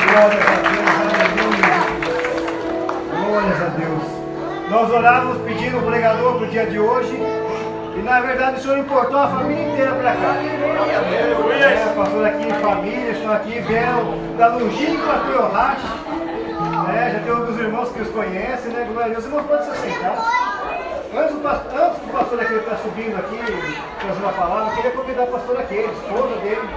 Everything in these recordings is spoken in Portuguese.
Glórias a Deus, aleluia. Glórias a Deus. Nós orávamos pedindo o pregador para o dia de hoje. E na verdade o Senhor importou a família inteira para cá. A pastora aqui, família, estão aqui, vieram da longínqua Toyohashi. Já tem alguns irmãos que os conhecem, né? Glória a Deus. Os irmãos podem se assentar. Antes do pastor aqui estar subindo aqui, trazendo a palavra, eu queria convidar a pastora aqui, a esposa dele,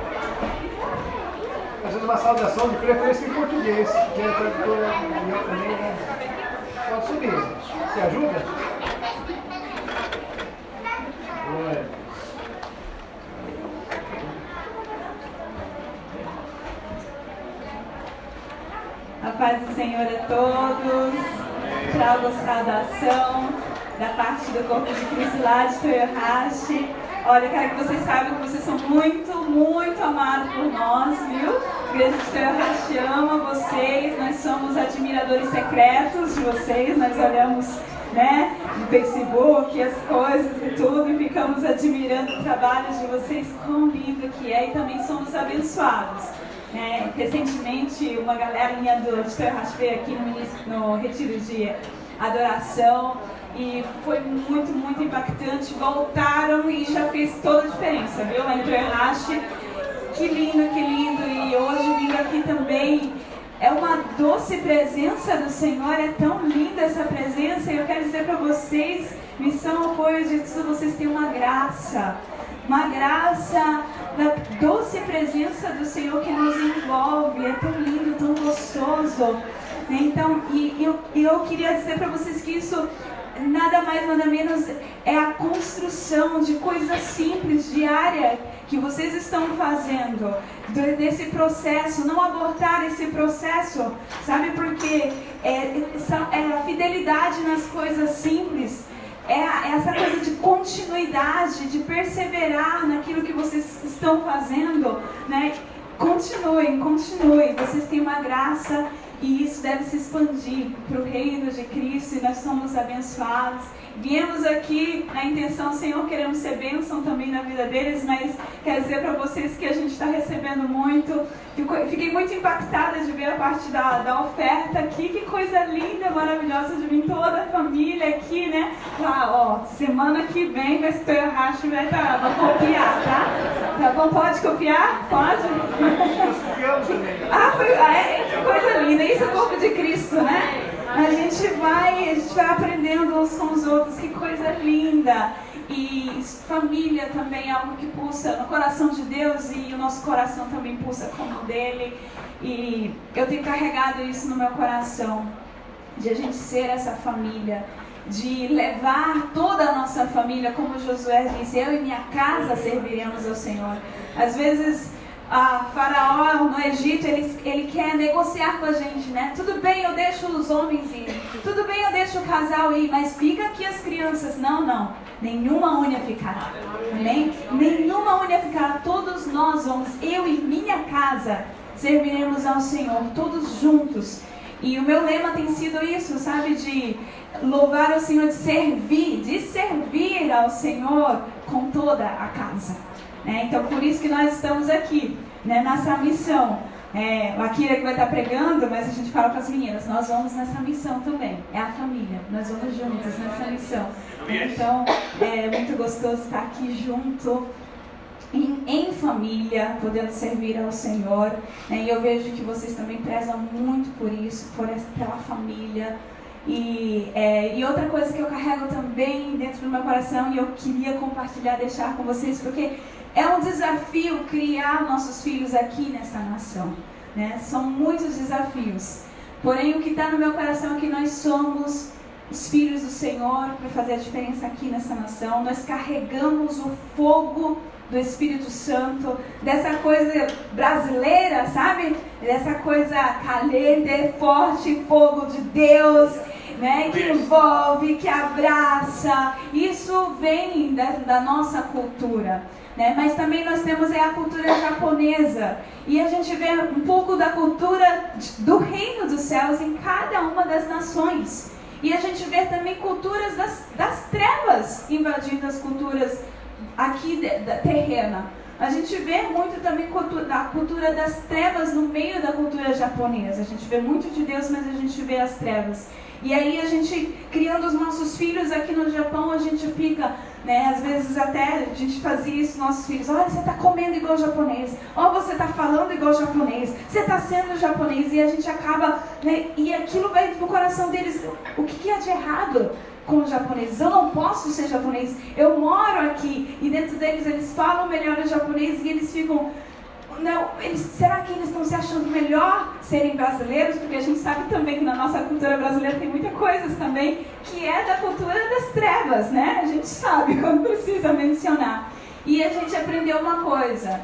fazendo uma saudação de preferência em português, que é a tradutora e eu também, né? Pode subir. Você ajuda? Glória. A paz do Senhor a todos. Trago saudação da parte do corpo de Cristo lá de Toyohashi. Olha, eu quero que vocês saibam que vocês são muito, muito amados por nós, viu? A Igreja de Toyohashi ama vocês, nós somos admiradores secretos de vocês, nós olhamos, né, no Facebook, as coisas e tudo, e ficamos admirando o trabalho de vocês, quão lindo que é, e também somos abençoados. Recentemente, uma galerinha de Toyohashi veio aqui no retiro de adoração, e foi muito, muito impactante. Voltaram e já fez toda a diferença, viu? Lá em Toyohashi. Que lindo, que lindo. E hoje vindo aqui também. É uma doce presença do Senhor. É tão linda essa presença. E eu quero dizer para vocês, missão, apoio de tudo, vocês têm uma graça. Uma graça da doce presença do Senhor que nos envolve. É tão lindo, tão gostoso. Então, eu queria dizer para vocês que isso nada mais, nada menos é a construção de coisas simples, diária, que vocês estão fazendo, desse processo, não abortar esse processo, sabe? Porque a fidelidade nas coisas simples, essa coisa de continuidade, de perseverar naquilo que vocês estão fazendo, né? Continuem, vocês têm uma graça. E isso deve se expandir para o reino de Cristo, e nós somos abençoados. Viemos aqui na intenção, Senhor, queremos ser bênção também na vida deles, mas quero dizer para vocês que a gente está recebendo muito. Fiquei muito impactada de ver a parte da oferta aqui. Que coisa linda, maravilhosa de vir toda a família aqui, né? Semana que vem vai ser Toyohashi, vai copiar, tá? Tá bom? Pode copiar? Pode? Que coisa linda. Isso é o corpo de Cristo, né? A gente vai aprendendo uns com os outros. Que coisa linda. E família também é algo que pulsa no coração de Deus, e o nosso coração também pulsa como o dele. E eu tenho carregado isso no meu coração, de a gente ser essa família, de levar toda a nossa família, como Josué disse, eu e minha casa serviremos ao Senhor. Às vezes Faraó no Egito, ele quer negociar com a gente, né? Tudo bem, eu deixo os homens ir, tudo bem, eu deixo o casal ir, mas fica aqui as crianças. Não, nenhuma unha ficará, amém? Nenhuma unha ficará, todos nós vamos, eu e minha casa, serviremos ao Senhor, todos juntos. E o meu lema tem sido isso, sabe? De louvar ao Senhor, de servir ao Senhor com toda a casa. Então, por isso que nós estamos aqui, né, nessa missão. O Akira que vai estar pregando, mas a gente fala para as meninas, nós vamos nessa missão também. É a família, nós vamos juntos nessa missão. Então, é muito gostoso estar aqui junto, em família, podendo servir ao Senhor. E eu vejo que vocês também prezam muito por isso, pela família. E outra coisa que eu carrego também dentro do meu coração, e eu queria compartilhar, deixar com vocês, porque é um desafio criar nossos filhos aqui nessa nação, né? São muitos desafios, porém o que está no meu coração é que nós somos os filhos do Senhor para fazer a diferença aqui nessa nação. Nós carregamos o fogo do Espírito Santo, dessa coisa brasileira, sabe? Dessa coisa caliente, forte, fogo de Deus, né? Que envolve, que abraça. Isso vem da nossa cultura, né? Mas também nós temos a cultura japonesa, e a gente vê um pouco da cultura do reino dos céus em cada uma das nações. E a gente vê também culturas das trevas invadindo as culturas aqui da terrena. A gente vê muito também a cultura das trevas no meio da cultura japonesa. A gente vê muito de Deus, mas a gente vê as trevas. E aí a gente, criando os nossos filhos aqui no Japão, a gente fica, né, às vezes até a gente fazia isso com nossos filhos. Olha, você está comendo igual japonês. Olha, você está falando igual japonês. Você está sendo japonês. E a gente acaba, né, e aquilo vai no coração deles. O que há de errado com os japoneses? Eu não posso ser japonês. Eu moro aqui. E dentro deles eles falam melhor o japonês e eles ficam... Não, será que eles estão se achando melhor serem brasileiros? Porque a gente sabe também que na nossa cultura brasileira tem muita coisa também que é da cultura das trevas, né? A gente sabe quando precisa mencionar. E a gente aprendeu uma coisa,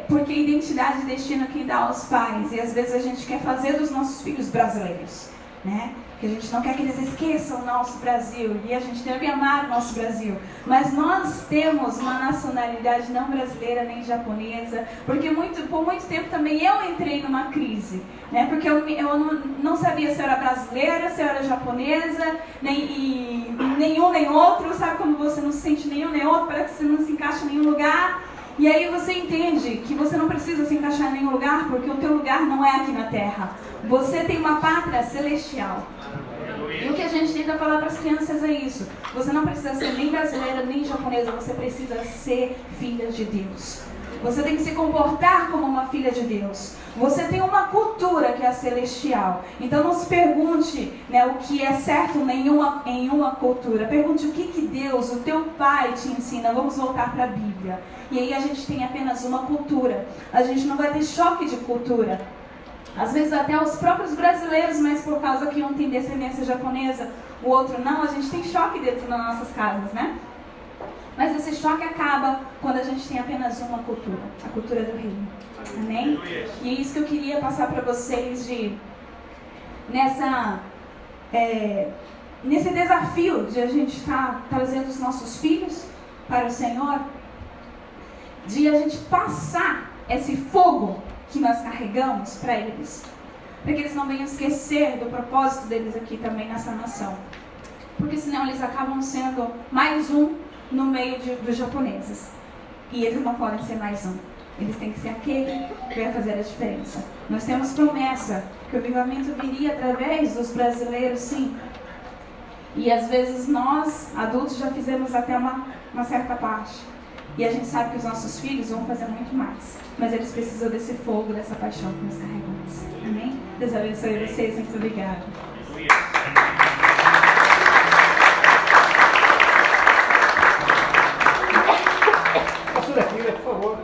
porque identidade e destino quem dá aos pais. E às vezes a gente quer fazer dos nossos filhos brasileiros, né? Que a gente não quer que eles esqueçam o nosso Brasil, e a gente deve amar o nosso Brasil. Mas nós temos uma nacionalidade não brasileira nem japonesa, porque por muito tempo também eu entrei numa crise, né? Porque eu não sabia se eu era brasileira, se eu era japonesa, nenhum nem outro. Sabe quando você não se sente nenhum nem outro, parece que você não se encaixa em nenhum lugar? E aí você entende que você não precisa se encaixar em nenhum lugar, porque o teu lugar não é aqui na terra. Você tem uma pátria celestial. E o que a gente tenta falar para as crianças é isso. Você não precisa ser nem brasileira, nem japonesa. Você precisa ser filha de Deus. Você tem que se comportar como uma filha de Deus. Você tem uma cultura que é a celestial. Então não se pergunte, né, o que é certo em uma cultura. Pergunte o que Deus, o teu pai, te ensina. Vamos voltar para a Bíblia. E aí a gente tem apenas uma cultura. A gente não vai ter choque de cultura. Às vezes até os próprios brasileiros, mas por causa que um tem descendência japonesa, o outro não, a gente tem choque dentro das nossas casas, né? Mas esse choque acaba quando a gente tem apenas uma cultura, a cultura do reino. Amém? E é isso que eu queria passar para vocês nesse desafio de a gente estar trazendo os nossos filhos para o Senhor, de a gente passar esse fogo que nós carregamos para eles, para que eles não venham esquecer do propósito deles aqui também nessa nação, porque senão eles acabam sendo mais um no meio dos japoneses, e eles não podem ser mais um. Eles têm que ser aquele que vai fazer a diferença. Nós temos promessa que o avivamento viria através dos brasileiros, sim, e às vezes nós adultos já fizemos até uma certa parte. E a gente sabe que os nossos filhos vão fazer muito mais. Mas eles precisam desse fogo, dessa paixão que nós carregamos. Amém? Deus abençoe vocês. Muito obrigada. Pastor aqui, por favor.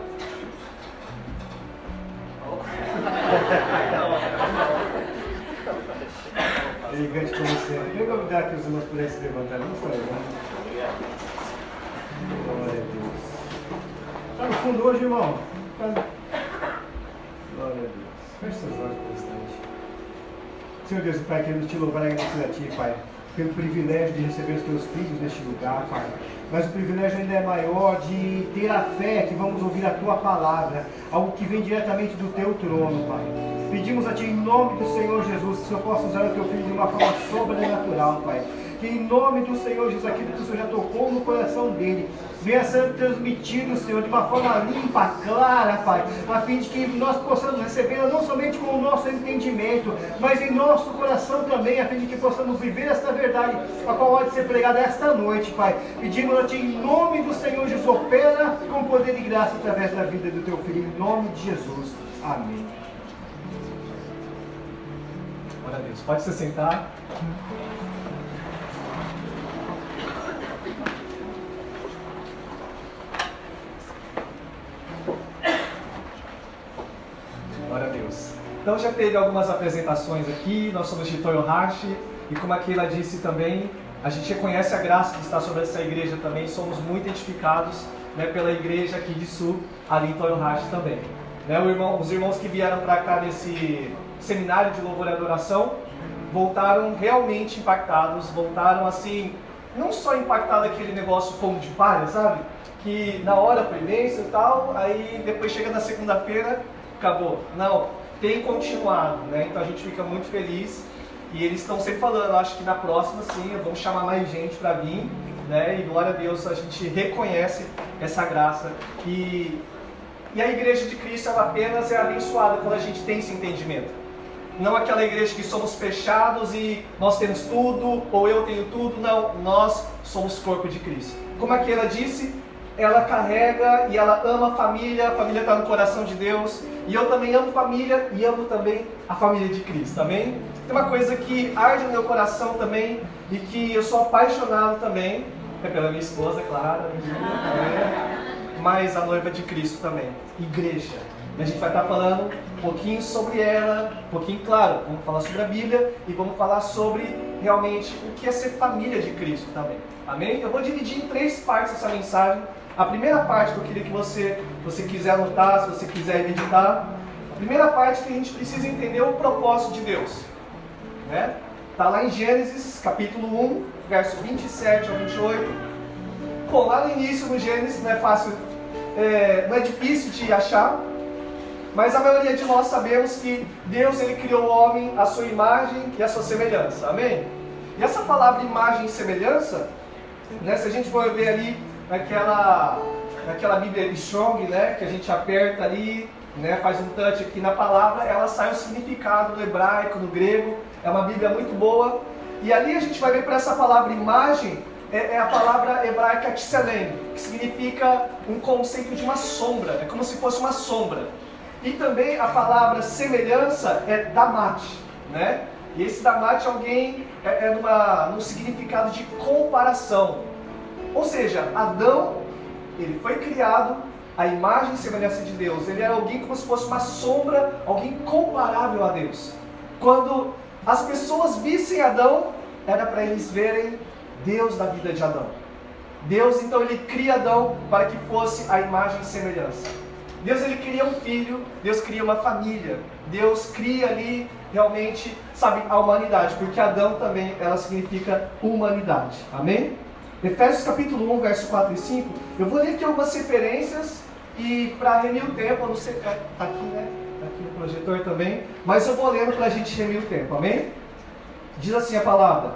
Elegante como sempre. Eu vou convidar que os irmãos pudessem se levantar. Vamos para levantar. Glória a Deus. Está no fundo hoje, irmão? Glória a Deus. Feche seus olhos por um instante. Senhor Deus e Pai, queremos te louvar e agradecer a Ti, Pai, pelo privilégio de receber os Teus filhos neste lugar, Pai. Mas o privilégio ainda é maior de ter a fé que vamos ouvir a Tua palavra, algo que vem diretamente do Teu trono, Pai. Pedimos a Ti, em nome do Senhor Jesus, que o Senhor possa usar o Teu Filho de uma forma sobrenatural, Pai. Que em nome do Senhor Jesus, aquilo que o Senhor já tocou no coração dele, venha sendo transmitido, Senhor, de uma forma limpa, clara, Pai, a fim de que nós possamos recebê-la não somente com o nosso entendimento, mas em nosso coração também, a fim de que possamos viver esta verdade, a qual pode ser pregada esta noite, Pai. Pedimos a Ti, em nome do Senhor Jesus, opera com poder e graça através da vida do Teu Filho, em nome de Jesus. Amém. Glória a Deus. Pode se sentar. Glória a Deus. Então já teve algumas apresentações aqui, nós somos de Toyohashi, e como a Keila disse também, a gente reconhece a graça que está sobre essa igreja também, somos muito edificados, né, pela igreja aqui de Sul, ali em Toyohashi também. Né, os irmãos que vieram para cá nesse seminário de louvor e adoração, voltaram realmente impactados, voltaram assim, não só impactado aquele negócio fogo de palha, sabe? Que na hora foi bênção e tal, aí depois chega na segunda-feira, acabou. Não, tem continuado, né? Então a gente fica muito feliz e eles estão sempre falando, acho que na próxima sim, vamos chamar mais gente para vir, né? E glória a Deus, a gente reconhece essa graça. E a igreja de Cristo, ela apenas é abençoada quando a gente tem esse entendimento. Não aquela igreja que somos fechados e nós temos tudo, ou eu tenho tudo. Não, nós somos corpo de Cristo. Como aquela disse, ela carrega e ela ama a família está no coração de Deus. E eu também amo família e amo também a família de Cristo, amém? Tem uma coisa que arde no meu coração também e que eu sou apaixonado também, é pela minha esposa, claro, mas a noiva de Cristo também, igreja. E a gente vai estar falando um pouquinho sobre ela, um pouquinho, claro, vamos falar sobre a Bíblia e vamos falar sobre realmente o que é ser família de Cristo também, amém? Eu vou dividir em 3 partes essa mensagem. A primeira parte que eu queria que você quiser anotar, se você quiser meditar, a primeira parte é que a gente precisa entender o propósito de Deus. Está lá em Gênesis, capítulo 1, verso 27 ao 28. Bom, lá no início do Gênesis não é fácil, não é difícil de achar, mas a maioria de nós sabemos que Deus ele criou o homem à sua imagem e à sua semelhança, amém? E essa palavra imagem e semelhança, se a gente for ver ali naquela Bíblia Strong, que a gente aperta ali, faz um touch aqui na palavra, ela sai o significado no hebraico, no grego. É uma Bíblia muito boa. E ali a gente vai ver para essa palavra imagem, é a palavra hebraica tselem, que significa um conceito de uma sombra, é como se fosse uma sombra. E também a palavra semelhança é damat, E esse damat num significado de comparação. Ou seja, Adão, ele foi criado à imagem e semelhança de Deus. Ele era alguém como se fosse uma sombra, alguém comparável a Deus. Quando as pessoas vissem Adão, era para eles verem Deus na vida de Adão. Deus, então, ele cria Adão para que fosse a imagem e semelhança. Deus, ele cria um filho, Deus cria uma família. Deus cria ali, realmente, a humanidade. Porque Adão também, ela significa humanidade. Amém? Efésios capítulo 1, verso 4 e 5. Eu vou ler aqui algumas referências e para remir o tempo, eu não sei, está aqui, Está aqui no projetor também, mas eu vou lendo para a gente remir o tempo, amém? Diz assim a palavra: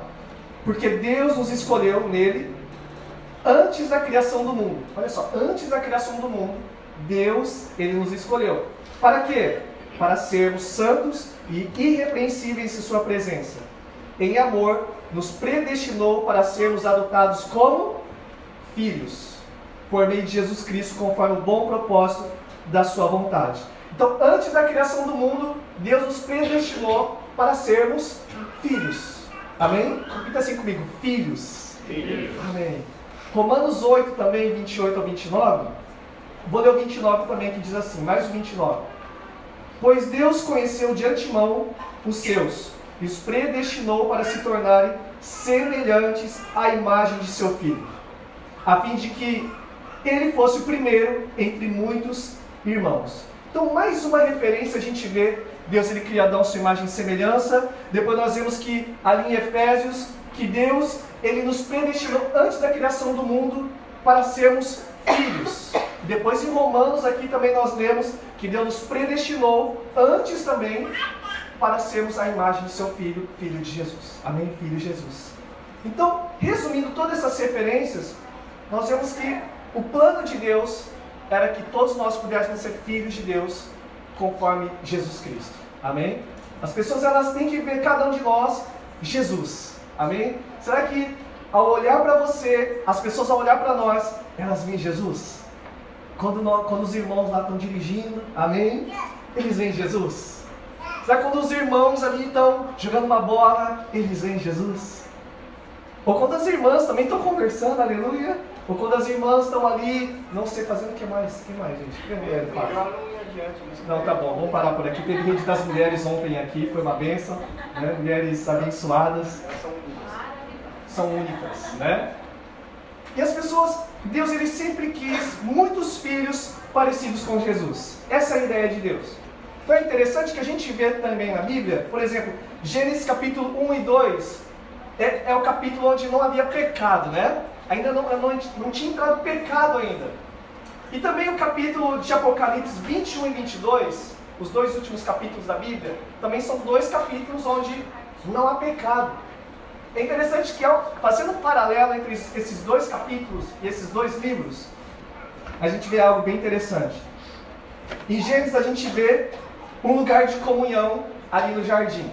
porque Deus nos escolheu nele antes da criação do mundo. Olha só, antes da criação do mundo, Deus, ele nos escolheu. Para quê? Para sermos santos e irrepreensíveis em sua presença. Em amor, nos predestinou para sermos adotados como filhos, por meio de Jesus Cristo, conforme o bom propósito da sua vontade. Então, antes da criação do mundo, Deus nos predestinou para sermos filhos. Amém? Repita assim comigo: filhos. Filhos. Amém. Romanos 8 também, 28 ao 29. Vou ler o 29 também, que diz assim, mais o 29. Pois Deus conheceu de antemão os seus, e os predestinou para se tornarem semelhantes à imagem de seu Filho, a fim de que ele fosse o primeiro entre muitos irmãos. Então, mais uma referência a gente vê, Deus ele cria Adão à sua imagem e semelhança. Depois nós vemos que ali em Efésios, que Deus ele nos predestinou antes da criação do mundo para sermos filhos. Depois em Romanos aqui também nós lemos que Deus nos predestinou antes também para sermos a imagem do seu Filho, Filho de Jesus. Amém? Filho de Jesus. Então, resumindo todas essas referências, nós vemos que o plano de Deus era que todos nós pudéssemos ser filhos de Deus conforme Jesus Cristo. Amém? As pessoas elas têm que ver cada um de nós Jesus. Amém? Será que ao olhar para você, as pessoas ao olhar para nós, elas veem Jesus? Quando os irmãos lá estão dirigindo, amém? Eles veem Jesus? Será que quando os irmãos ali estão jogando uma bola, eles veem Jesus? Ou quando as irmãs também estão conversando, aleluia? Ou quando as irmãs estão ali, não sei, fazendo o que mais? O que mais, gente? O que mulher faz? Não, tá bom, vamos parar por aqui. Teve rede das mulheres ontem aqui, foi uma bênção, né? Mulheres abençoadas. São únicas, né? E as pessoas, Deus ele sempre quis muitos filhos parecidos com Jesus. Essa é a ideia de Deus. Então é interessante que a gente vê também na Bíblia, por exemplo, Gênesis capítulo 1 e 2, é o capítulo onde não havia pecado, né? Ainda não tinha entrado pecado ainda. E também o capítulo de Apocalipse 21 e 22, os dois últimos capítulos da Bíblia, também são dois capítulos onde não há pecado. É interessante que, fazendo um paralelo entre esses dois capítulos e esses dois livros, a gente vê algo bem interessante. Em Gênesis a gente vê um lugar de comunhão ali no jardim.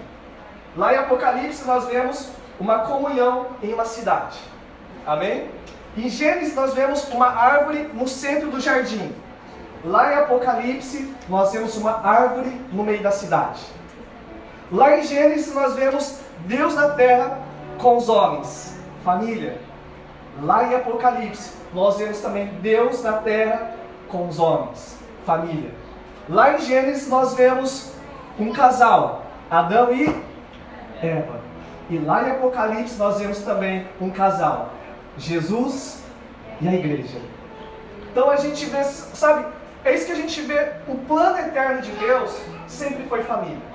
Lá em Apocalipse nós vemos uma comunhão em uma cidade. Amém? Em Gênesis nós vemos uma árvore no centro do jardim. Lá em Apocalipse nós vemos uma árvore no meio da cidade. Lá em Gênesis nós vemos Deus na terra com os homens, família. Lá em Apocalipse nós vemos também Deus na terra com os homens, família. Lá em Gênesis nós vemos um casal, Adão e Eva. E lá em Apocalipse nós vemos também um casal, Jesus e a igreja. Então a gente vê, sabe, é isso que a gente vê, o plano eterno de Deus sempre foi família.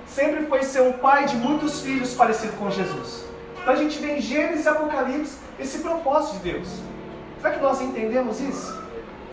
Sempre foi ser um pai de muitos filhos parecido com Jesus. Então a gente vê em Gênesis e Apocalipse esse propósito de Deus. Será que nós entendemos isso?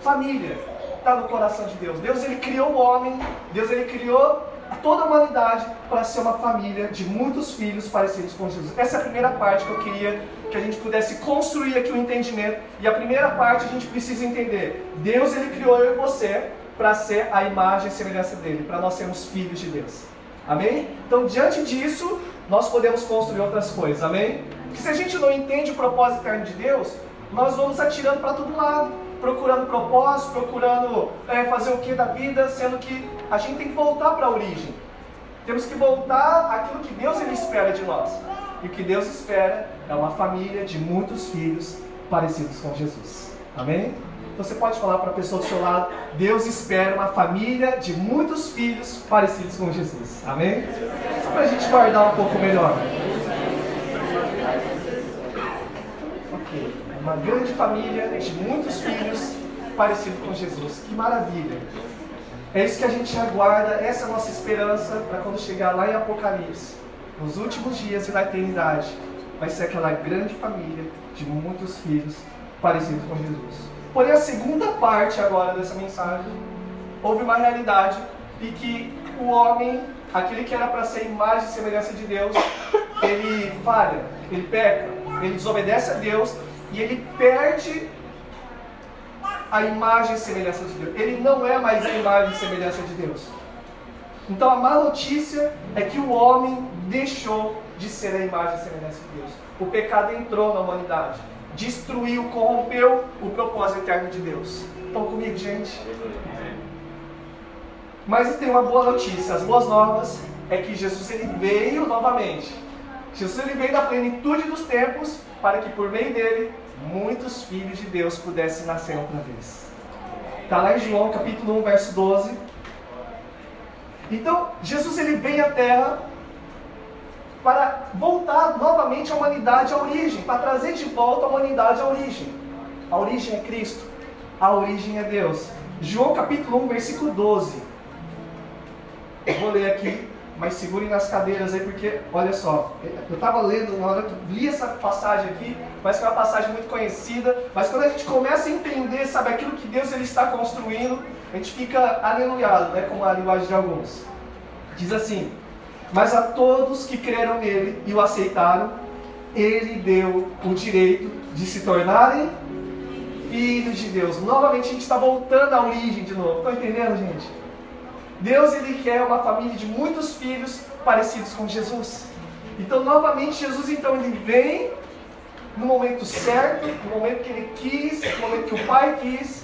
Família está no coração de Deus. Deus ele criou o homem, Deus ele criou toda a humanidade para ser uma família de muitos filhos parecidos com Jesus. Essa é a primeira parte que eu queria que a gente pudesse construir aqui o entendimento. E a primeira parte a gente precisa entender. Deus ele criou eu e você para ser a imagem e semelhança dele, para nós sermos filhos de Deus. Amém? Então, diante disso, nós podemos construir outras coisas. Amém? Porque se a gente não entende o propósito eterno de Deus, nós vamos atirando para todo lado, procurando propósito, procurando fazer o que da vida, sendo que a gente tem que voltar para a origem. Temos que voltar àquilo que Deus ele espera de nós. E o que Deus espera é uma família de muitos filhos parecidos com Jesus. Amém? Você pode falar para a pessoa do seu lado, Deus espera uma família de muitos filhos parecidos com Jesus. Amém? Só para a gente guardar um pouco melhor. Ok. Uma grande família de muitos filhos parecidos com Jesus. Que maravilha. É isso que a gente aguarda, essa é a nossa esperança para quando chegar lá em Apocalipse. Nos últimos dias e na eternidade, vai ser aquela grande família de muitos filhos parecidos com Jesus. Porém, a segunda parte agora dessa mensagem, houve uma realidade de que o homem, aquele que era para ser imagem e semelhança de Deus, ele falha, ele peca, ele desobedece a Deus e ele perde a imagem e semelhança de Deus. Ele não é mais a imagem e semelhança de Deus. Então a má notícia é que o homem deixou de ser a imagem e semelhança de Deus. O pecado entrou na humanidade. Destruiu, corrompeu o propósito eterno de Deus. Estão comigo, gente? Mas tem uma boa notícia. As boas novas é que Jesus ele veio novamente. Jesus ele veio da plenitude dos tempos para que por meio dele muitos filhos de Deus pudessem nascer outra vez. Está lá em João capítulo 1, verso 12. Então, Jesus ele vem à Terra para voltar novamente a humanidade à origem, para trazer de volta a humanidade à origem. A origem é Cristo, a origem é Deus. João capítulo 1, versículo 12. Eu vou ler aqui, mas segurem nas cadeiras aí, porque, olha só, eu estava lendo, na hora que eu li essa passagem aqui, parece que é uma passagem muito conhecida, mas quando a gente começa a entender, sabe, aquilo que Deus ele está construindo, a gente fica aleluiado, né, como a linguagem de alguns. Diz assim: mas a todos que creram nele e o aceitaram, ele deu o direito de se tornarem filhos de Deus. Novamente a gente está voltando à origem de novo. Estão entendendo, gente? Deus ele quer uma família de muitos filhos parecidos com Jesus. Então novamente Jesus então ele vem no momento certo, no momento que ele quis, no momento que o Pai quis,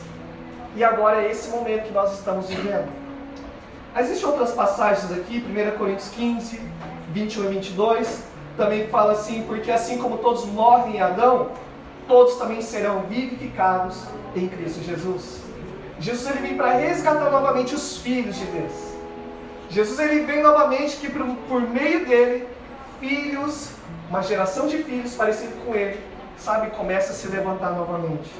e agora é esse momento que nós estamos vivendo. Existem outras passagens aqui, 1 Coríntios 15, 21 e 22, também fala assim: porque assim como todos morrem em Adão, todos também serão vivificados em Cristo Jesus. Jesus ele vem para resgatar novamente os filhos de Deus. Jesus ele vem novamente que por meio dele, filhos, uma geração de filhos parecidos com ele, sabe, começa a se levantar novamente.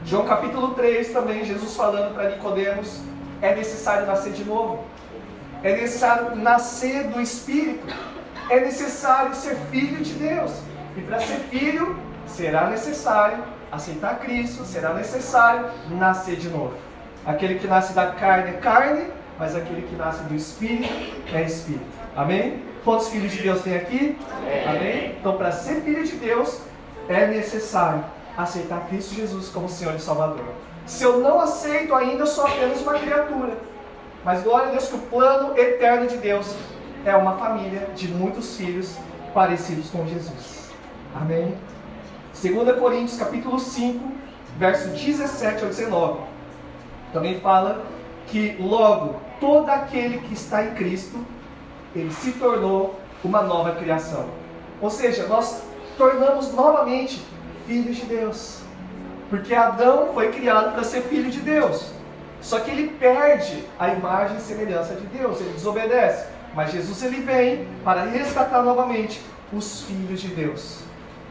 João capítulo 3 também, Jesus falando para Nicodemos: é necessário nascer de novo. É necessário nascer do Espírito. É necessário ser filho de Deus. E para ser filho, será necessário aceitar Cristo, será necessário nascer de novo. Aquele que nasce da carne é carne, mas aquele que nasce do Espírito é Espírito. Amém? Quantos filhos de Deus tem aqui? Amém? Então, para ser filho de Deus, é necessário aceitar Cristo Jesus como Senhor e Salvador. Se eu não aceito ainda, eu sou apenas uma criatura. Mas glória a Deus que o plano eterno de Deus é uma família de muitos filhos parecidos com Jesus. Amém? 2 Coríntios capítulo 5, verso 17 ao 19. Também fala que logo todo aquele que está em Cristo, ele se tornou uma nova criação. Ou seja, nós tornamos novamente filhos de Deus. Porque Adão foi criado para ser filho de Deus. Só que ele perde a imagem e semelhança de Deus, ele desobedece. Mas Jesus ele vem para resgatar novamente os filhos de Deus.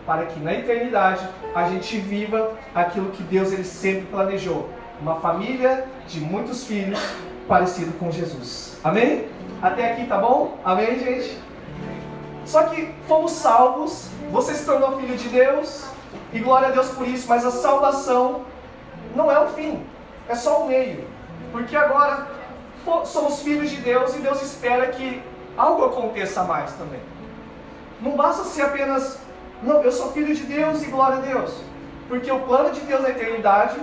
Para que na eternidade a gente viva aquilo que Deus ele sempre planejou. Uma família de muitos filhos parecido com Jesus. Amém? Até aqui tá bom? Amém, gente? Só que fomos salvos, você se tornou filho de Deus, e glória a Deus por isso, mas a salvação não é o fim, é só o meio. Porque agora somos filhos de Deus e Deus espera que algo aconteça mais também. Não basta ser apenas, não, eu sou filho de Deus e glória a Deus. Porque o plano de Deus na eternidade,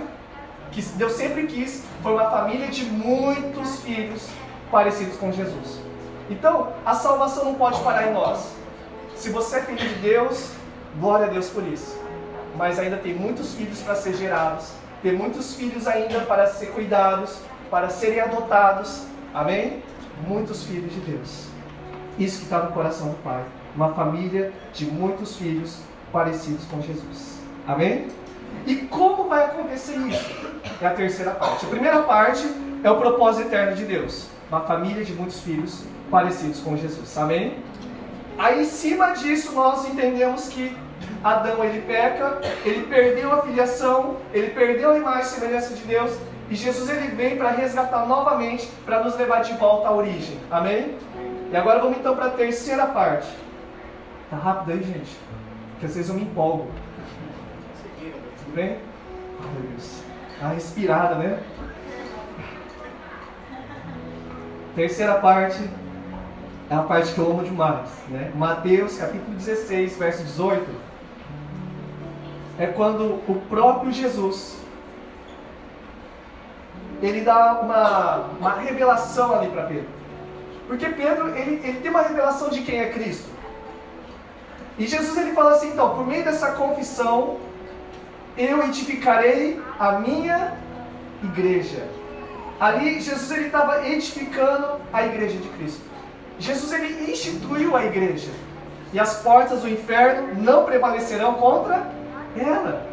que Deus sempre quis, foi uma família de muitos filhos parecidos com Jesus. Então, a salvação não pode parar em nós. Se você é filho de Deus, glória a Deus por isso. Mas ainda tem muitos filhos para ser gerados, tem muitos filhos ainda para ser cuidados, para serem adotados. Amém? Muitos filhos de Deus. Isso que está no coração do Pai. Uma família de muitos filhos parecidos com Jesus. Amém? E como vai acontecer isso? É a terceira parte. A primeira parte é o propósito eterno de Deus. Uma família de muitos filhos parecidos com Jesus. Amém? Aí, em cima disso, nós entendemos que Adão, ele peca, ele perdeu a filiação, ele perdeu a imagem e semelhança de Deus, e Jesus, ele vem para resgatar novamente, para nos levar de volta à origem. Amém? E agora vamos então para a terceira parte. Tá rápido aí, gente? Porque às vezes eu me empolgo. Tudo bem? Ai, meu Deus. Tá respirada, né? Terceira parte é a parte que eu amo demais, né? Mateus capítulo 16, verso 18. É quando o próprio Jesus, ele dá uma revelação ali para Pedro. Porque Pedro, ele tem uma revelação de quem é Cristo. E Jesus, ele fala assim, então, por meio dessa confissão, eu edificarei a minha igreja. Ali, Jesus, ele estava edificando a igreja de Cristo. Jesus, ele instituiu a igreja. E as portas do inferno não prevalecerão contra ela.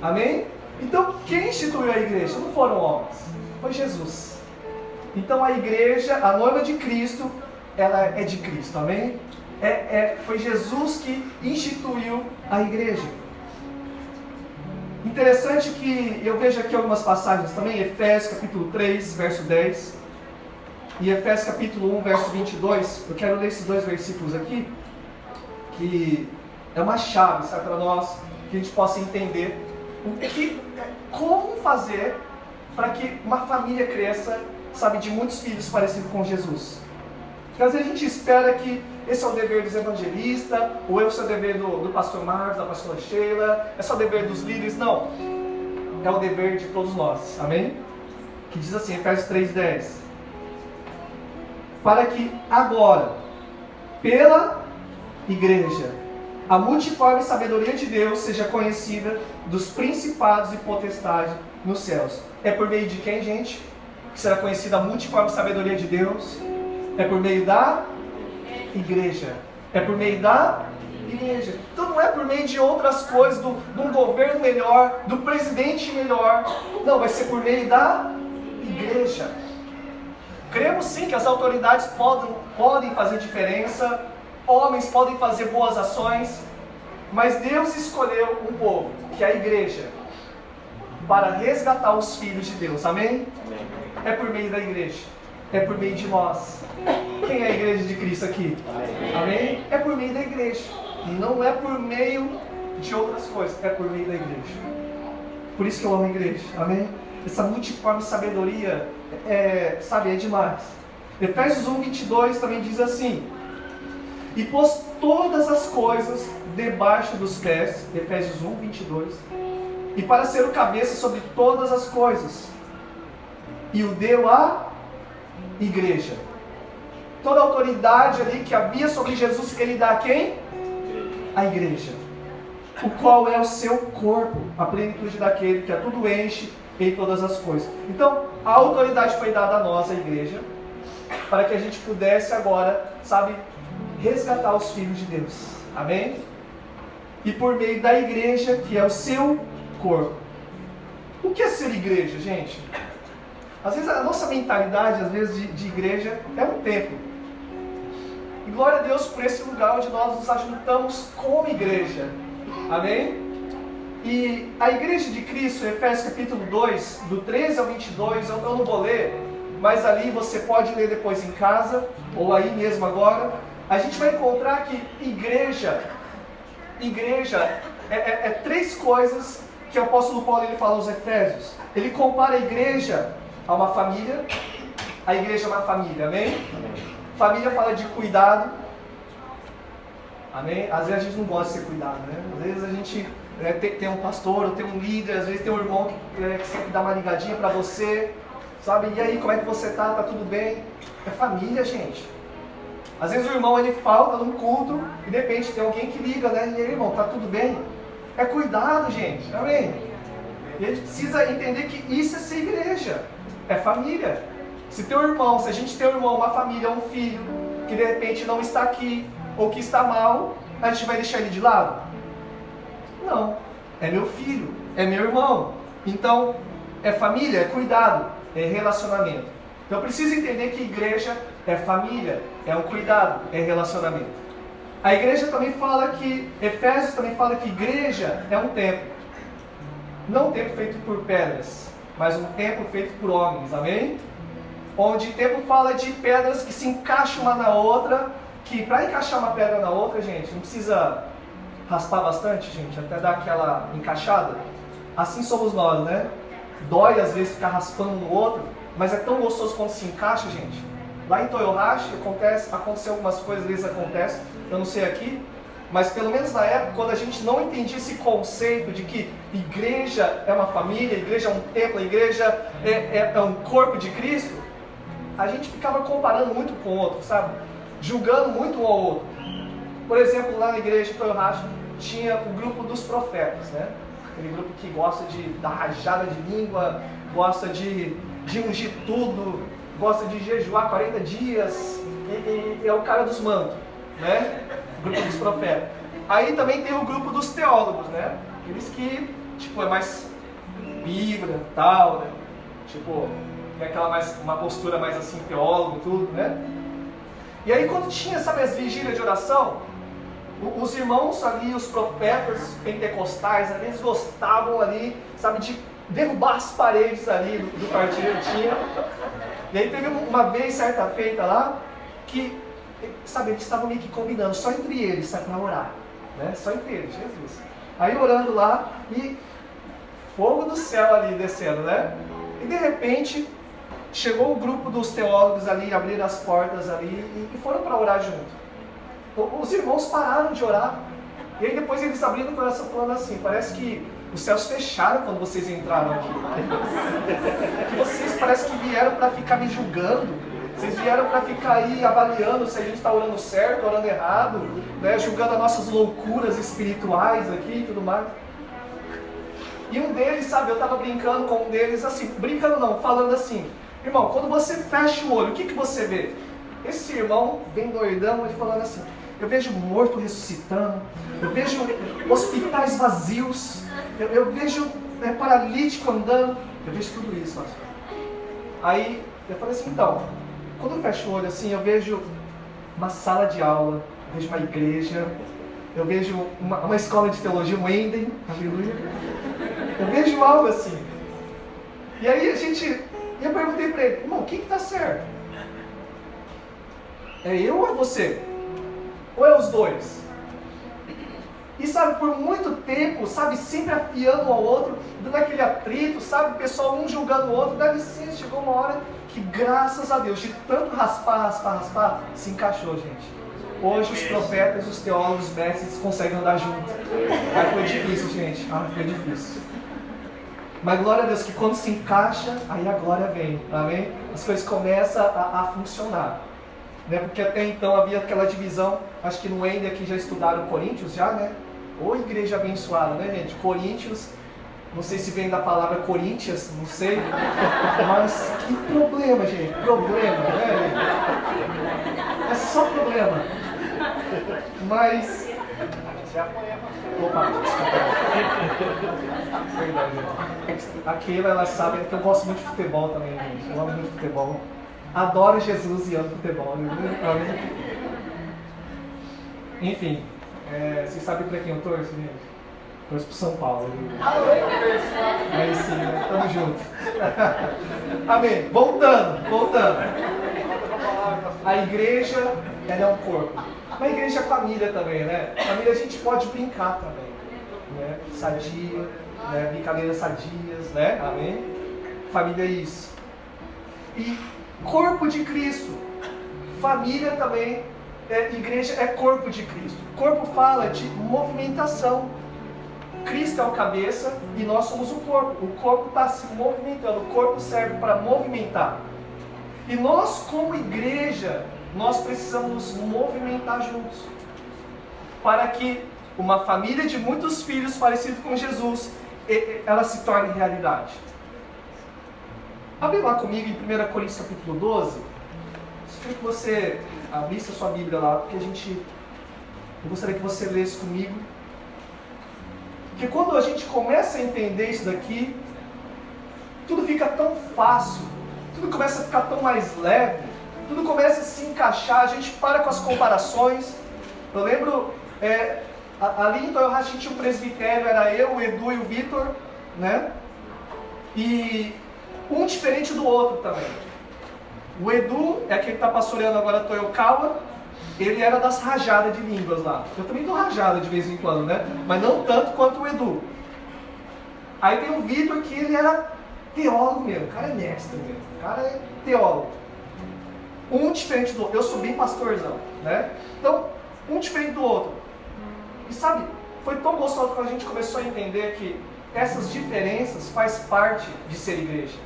Amém? Então, quem instituiu a igreja? Não foram homens, foi Jesus. Então, a igreja, a noiva de Cristo, ela é de Cristo. Amém? Foi Jesus que instituiu a igreja. Interessante que eu vejo aqui algumas passagens também, Efésios capítulo 3, verso 10, e Efésios capítulo 1, verso 22. Eu quero ler esses dois versículos aqui, que é uma chave, sabe, para nós, que a gente possa entender como fazer para que uma família cresça, sabe, de muitos filhos parecidos com Jesus. Porque às vezes a gente espera que esse é o dever dos evangelistas, ou esse é o dever do pastor Marcos, da pastora Sheila, esse é o dever dos líderes. Não, é o dever de todos nós. Amém? Que diz assim, Efésios 3:10. Para que agora, pela igreja, a multiforme sabedoria de Deus seja conhecida dos principados e potestades nos céus. É por meio de quem, gente? Que será conhecida a multiforme sabedoria de Deus? É por meio da igreja. É por meio da igreja. Então não é por meio de outras coisas, de um governo melhor, do presidente melhor. Não, vai ser por meio da igreja. Cremos sim que as autoridades podem fazer diferença, homens podem fazer boas ações, mas Deus escolheu um povo, que é a igreja, para resgatar os filhos de Deus. Amém? É por meio da igreja. É por meio de nós. Quem é a igreja de Cristo aqui? Amém? É por meio da igreja. Não é por meio de outras coisas. É por meio da igreja. Por isso que eu amo a igreja. Amém? Essa multiforme sabedoria é demais. Efésios 1:22 também diz assim: e pôs todas as coisas debaixo dos pés. Efésios 1:22. e para ser o cabeça sobre todas as coisas. E o deu à igreja. Toda a autoridade ali que havia sobre Jesus, ele dá a quem? A igreja. O qual é o seu corpo, a plenitude daquele que a tudo enche em todas as coisas. Então, a autoridade foi dada a nós, a igreja, para que a gente pudesse agora, sabe, resgatar os filhos de Deus. Amém? E por meio da igreja, que é o seu corpo. O que é ser igreja, gente? Às vezes a nossa mentalidade, às vezes, de igreja é um templo. E glória a Deus por esse lugar onde nós nos ajuntamos como igreja. Amém? E a igreja de Cristo, Efésios capítulo 2, do 13 ao 22, eu não vou ler, mas ali você pode ler depois em casa, ou aí mesmo agora. A gente vai encontrar que igreja é três coisas que o apóstolo Paulo ele fala aos Efésios. Ele compara a igreja a uma família. A igreja é uma família, amém? Família fala de cuidado. Amém? Às vezes a gente não gosta de ser cuidado, né? Às vezes a gente tem um pastor, ou tem um líder, às vezes tem um irmão que sempre dá uma ligadinha pra você, sabe? E aí, como é que você tá? Tá tudo bem? É família, gente. Às vezes o irmão ele falta num culto e de repente tem alguém que liga, né? E aí, irmão, tá tudo bem? É cuidado, gente. Amém? E a gente precisa entender que isso é ser igreja. É família. Se a gente tem um irmão, uma família, um filho, que de repente não está aqui, ou que está mal, a gente vai deixar ele de lado? Não. É meu filho, é meu irmão. Então, é família, é cuidado, é relacionamento. Então, eu preciso entender que igreja é família, é um cuidado, é relacionamento. A igreja também fala que, Efésios também fala que igreja é um templo. Não um templo feito por pedras, mas um templo feito por homens, amém? Onde o templo fala de pedras que se encaixam uma na outra, que para encaixar uma pedra na outra, gente, não precisa raspar bastante, gente, até dar aquela encaixada. Assim somos nós, né? Dói às vezes ficar raspando um no outro, mas é tão gostoso quando se encaixa, gente. Lá em Toyohashi aconteceu algumas coisas, às vezes acontece, eu não sei aqui, mas pelo menos na época, quando a gente não entendia esse conceito de que igreja é uma família, igreja é um templo, a igreja é um corpo de Cristo, a gente ficava comparando muito com o outro, sabe? Julgando muito um ao outro. Por exemplo, lá na igreja de Toyohashi tinha o grupo dos profetas, né? Aquele grupo que gosta de dar rajada de língua, gosta de ungir tudo, gosta de jejuar 40 dias, e é o cara dos mantos, né? O grupo dos profetas. Aí também tem o grupo dos teólogos, né? Aqueles que, tipo, é mais Bíblia e tal, né? Tipo, tem uma postura mais assim, teólogo, tudo, né? E aí quando tinha, sabe, as vigílias de oração, os irmãos ali, os profetas pentecostais, eles gostavam ali, sabe, de derrubar as paredes ali do partido tinha. E aí teve uma vez, certa feita lá, que, sabe, eles estavam meio que combinando, só entre eles, sabe, para orar, né? Só entre eles, Jesus. Aí orando lá, e fogo do céu ali descendo, né? E de repente, chegou o grupo dos teólogos ali, abriram as portas ali e foram para orar junto. Os irmãos pararam de orar. E aí depois eles abriram o coração falando assim, parece que os céus fecharam quando vocês entraram aqui. Que vocês parece que vieram para ficar me julgando. Vocês vieram para ficar aí avaliando se a gente está orando certo, orando errado, né? Julgando as nossas loucuras espirituais aqui e tudo mais. E um deles, sabe, eu estava brincando com um deles assim, brincando não, falando assim, irmão, quando você fecha o olho, o que você vê? Esse irmão, bem doidão, ele falando assim, eu vejo morto ressuscitando, eu vejo hospitais vazios, eu vejo paralítico andando, eu vejo tudo isso. Ó. Aí eu falei assim, então, quando eu fecho o olho assim, eu vejo uma sala de aula, eu vejo uma igreja, eu vejo uma escola de teologia, um Enden, aleluia. Eu vejo algo assim. E aí eu perguntei para ele, irmão, o que está certo? É eu ou é você? Ou é os dois? E sabe, por muito tempo, sabe, sempre afiando um ao outro, dando aquele atrito, sabe, o pessoal um julgando o outro, dá licença, chegou uma hora que, graças a Deus, de tanto raspar, se encaixou, gente. Hoje os profetas, os teólogos, os mestres conseguem andar juntos. Mas foi difícil, gente. Foi difícil. Mas glória a Deus que quando se encaixa, aí a glória vem, amém? As coisas começam a funcionar. Né? Porque até então havia aquela divisão, acho que no Ender aqui já estudaram Coríntios já, né? Ô igreja abençoada, né, gente? Coríntios, não sei se vem da palavra Coríntias, não sei. Mas que problema, gente, problema, né? É só problema. Mas... Opa, Aquela, ela sabe que eu gosto muito de futebol também, gente. Eu amo muito futebol. Adoro Jesus e amo futebol. Enfim, vocês sabem pra quem eu torço, gente? Torço pro São Paulo. Aí sim, né? Tamo junto. Amém. Voltando. A igreja, ela é um corpo. A igreja é família também, né? Família a gente pode brincar também, né? Sadia, né? Brincadeiras sadias, né? Amém? Família é isso. E corpo de Cristo. Família também, igreja é corpo de Cristo. Corpo fala de movimentação. Cristo é o cabeça e nós somos o corpo. O corpo está se movimentando, o corpo serve para movimentar. E nós, como igreja, nós precisamos nos movimentar juntos, para que uma família de muitos filhos parecidos com Jesus, ela se torne realidade. Abre lá comigo em 1 Coríntios capítulo 12. Eu queria que você abrisse a sua Bíblia lá, porque eu gostaria que você lesse comigo. Porque quando a gente começa a entender isso daqui, tudo fica tão fácil, tudo começa a ficar tão mais leve, tudo começa a se encaixar, a gente para com as comparações. Eu lembro, ali em Toyohashi a gente tinha um presbitério, era eu, o Edu e o Vitor, né? E um diferente do outro também. O Edu é aquele que está pastoreando agora a Toyokawa, ele era das rajadas de línguas lá. Eu também dou rajada de vez em quando, né? Mas não tanto quanto o Edu. Aí tem o Vitor, que ele era teólogo mesmo, o cara é mestre mesmo, o cara é teólogo. Um diferente do outro. Eu sou bem pastorzão, né? Então, um diferente do outro. E sabe, foi tão gostoso quando a gente começou a entender que essas diferenças faz parte de ser igreja.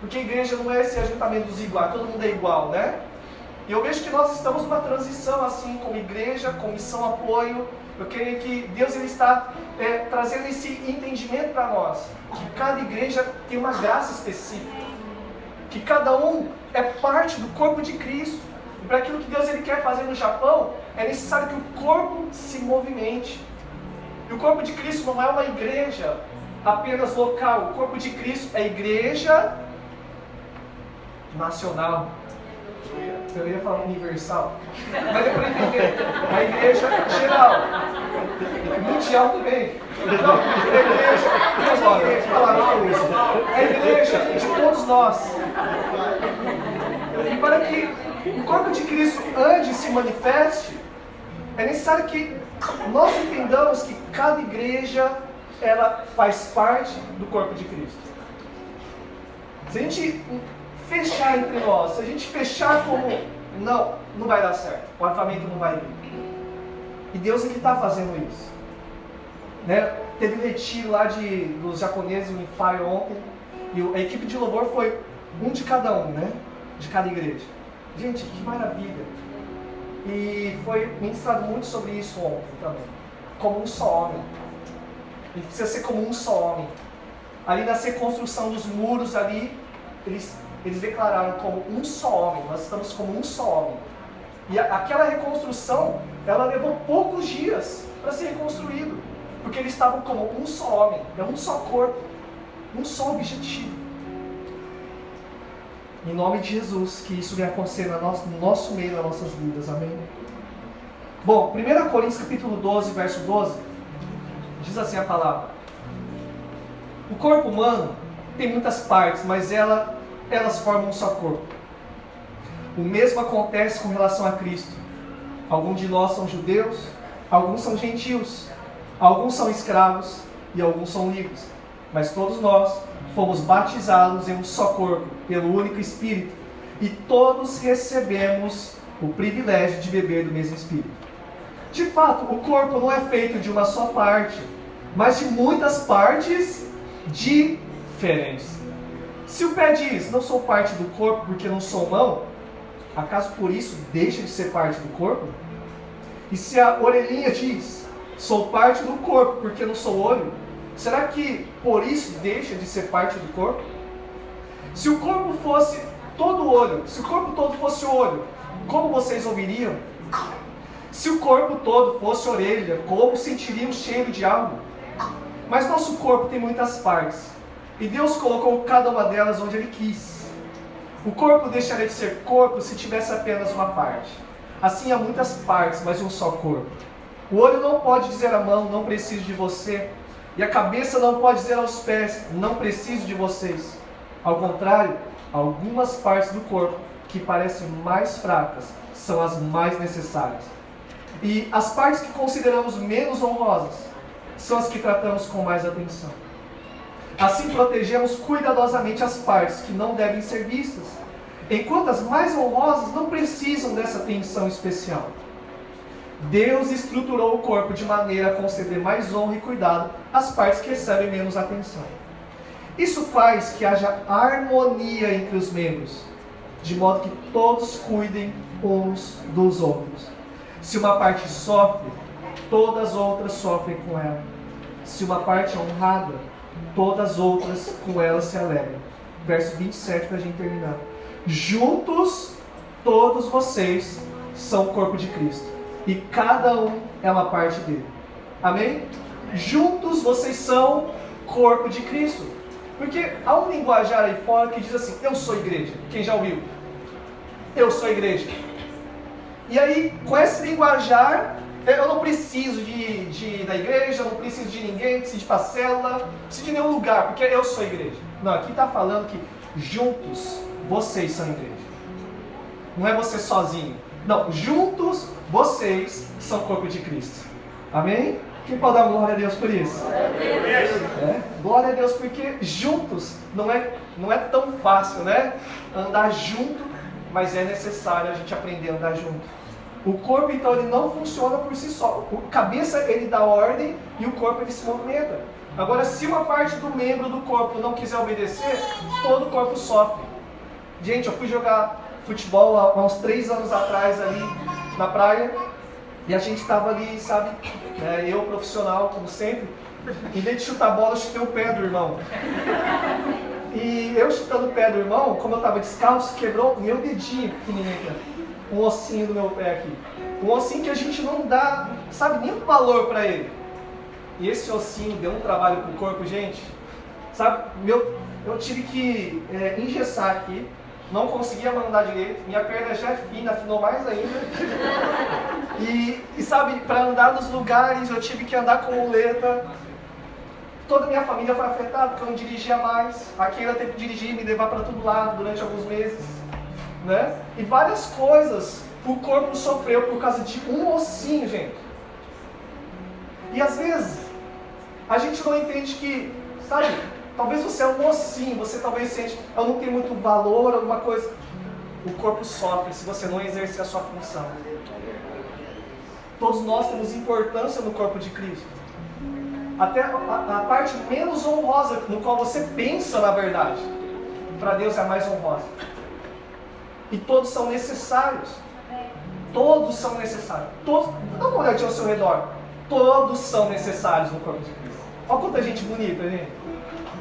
Porque igreja não é esse ajuntamento dos iguais, todo mundo é igual, né? E eu vejo que nós estamos numa transição assim, como igreja, com missão apoio. Eu creio que Deus ele está trazendo esse entendimento para nós. Que cada igreja tem uma graça específica. Que cada um é parte do corpo de Cristo. E para aquilo que Deus ele quer fazer no Japão, é necessário que o corpo se movimente. E o corpo de Cristo não é uma igreja apenas local. O corpo de Cristo é igreja nacional. Eu ia falar universal, mas deu para entender. A igreja geral, mundial também. Não, a igreja, a igreja de todos nós. E para que o corpo de Cristo ande e se manifeste, é necessário que nós entendamos que cada igreja ela faz parte do corpo de Cristo. Se a gente fechar entre nós, se a gente fechar como não vai dar certo, o avivamento não vai vir. E Deus ele está fazendo isso, né? Teve retiro lá dos japoneses em Fire ontem, e a equipe de louvor foi um de cada um, né? De cada igreja. Gente, que maravilha! E foi ministrado muito sobre isso ontem também, como um só homem. Ele precisa ser como um só homem. Ali na reconstrução dos muros ali, eles declararam como um só homem, nós estamos como um só homem. E aquela reconstrução, ela levou poucos dias para ser reconstruído, porque eles estavam como um só homem, é um só corpo, um só objetivo. Em nome de Jesus, que isso venha acontecer no nosso meio, nas nossas vidas, amém? Bom, 1 Coríntios capítulo 12, verso 12, diz assim a palavra: o corpo humano tem muitas partes, mas elas formam um só corpo. O mesmo acontece com relação a Cristo. Alguns de nós são judeus, alguns são gentios, alguns são escravos e alguns são livres. Mas todos nós fomos batizados em um só corpo, pelo único Espírito, e todos recebemos o privilégio de beber do mesmo Espírito. De fato, o corpo não é feito de uma só parte, mas de muitas partes diferentes. Se o pé diz, não sou parte do corpo porque não sou mão, acaso por isso deixa de ser parte do corpo? E se a orelhinha diz, sou parte do corpo porque não sou olho, será que por isso deixa de ser parte do corpo? Se o corpo fosse todo olho, se o corpo todo fosse olho, como vocês ouviriam? Se o corpo todo fosse orelha, como sentiriam o cheiro de algo? Mas nosso corpo tem muitas partes, e Deus colocou cada uma delas onde Ele quis. O corpo deixaria de ser corpo se tivesse apenas uma parte. Assim há muitas partes, mas um só corpo. O olho não pode dizer à mão, não preciso de você. E a cabeça não pode dizer aos pés, não preciso de vocês. Ao contrário, algumas partes do corpo que parecem mais fracas são as mais necessárias. E as partes que consideramos menos honrosas são as que tratamos com mais atenção. Assim protegemos cuidadosamente as partes que não devem ser vistas, enquanto as mais honrosas não precisam dessa atenção especial. Deus estruturou o corpo de maneira a conceder mais honra e cuidado às partes que recebem menos atenção. Isso faz que haja harmonia entre os membros, de modo que todos cuidem uns dos outros. Se uma parte sofre, todas as outras sofrem com ela. Se uma parte é honrada, todas as outras com ela se alegram. Verso 27 para a gente terminar. Juntos, todos vocês são o corpo de Cristo, e cada um é uma parte dele. Amém? Juntos vocês são corpo de Cristo. Porque há um linguajar aí fora que diz assim, eu sou igreja. Quem já ouviu? Eu sou igreja. E aí, com esse linguajar, eu não preciso de ir na igreja, eu não preciso de ninguém, não preciso de ir para a célula, não preciso de nenhum lugar, porque eu sou igreja. Não, aqui está falando que juntos vocês são igreja. Não é você sozinho. Não, juntos vocês são corpo de Cristo. Amém? Quem pode dar glória a Deus por isso? Glória a Deus, porque juntos não é tão fácil, né? Andar junto, mas é necessário a gente aprender a andar junto. O corpo, então, ele não funciona por si só. A cabeça, ele dá ordem e o corpo, ele se movimenta. Agora, se uma parte do membro do corpo não quiser obedecer, todo o corpo sofre. Gente, eu fui jogar futebol há uns 3 anos atrás ali na praia. E a gente estava ali, sabe, eu profissional, como sempre, em vez de chutar a bola, eu chutei o pé do irmão. E eu chutando o pé do irmão, como eu estava descalço, quebrou meu dedinho pequenininho, um ossinho do meu pé aqui. Um ossinho que a gente não dá, sabe, nenhum valor para ele. E esse ossinho deu um trabalho pro corpo, gente. Sabe, eu tive que engessar aqui. Não conseguia andar direito, minha perna já é fina, afinou mais ainda. E sabe, para andar nos lugares eu tive que andar com muleta. Toda a minha família foi afetada porque eu não dirigia mais. A Keila teve que dirigir, me levar para todo lado durante alguns meses, né? E várias coisas o corpo sofreu por causa de um ossinho, gente. E às vezes a gente não entende que, sabe, talvez você é um ossinho, você talvez sente, eu não tenho muito valor, alguma coisa. O corpo sofre se você não exercer a sua função. Todos nós temos importância no corpo de Cristo. Até a parte menos honrosa, no qual você pensa na verdade, para Deus é a mais honrosa. E todos são necessários. Todos são necessários. Todos, dá uma olhadinha ao seu redor. Todos são necessários no corpo de Cristo. Olha quanta gente bonita, gente.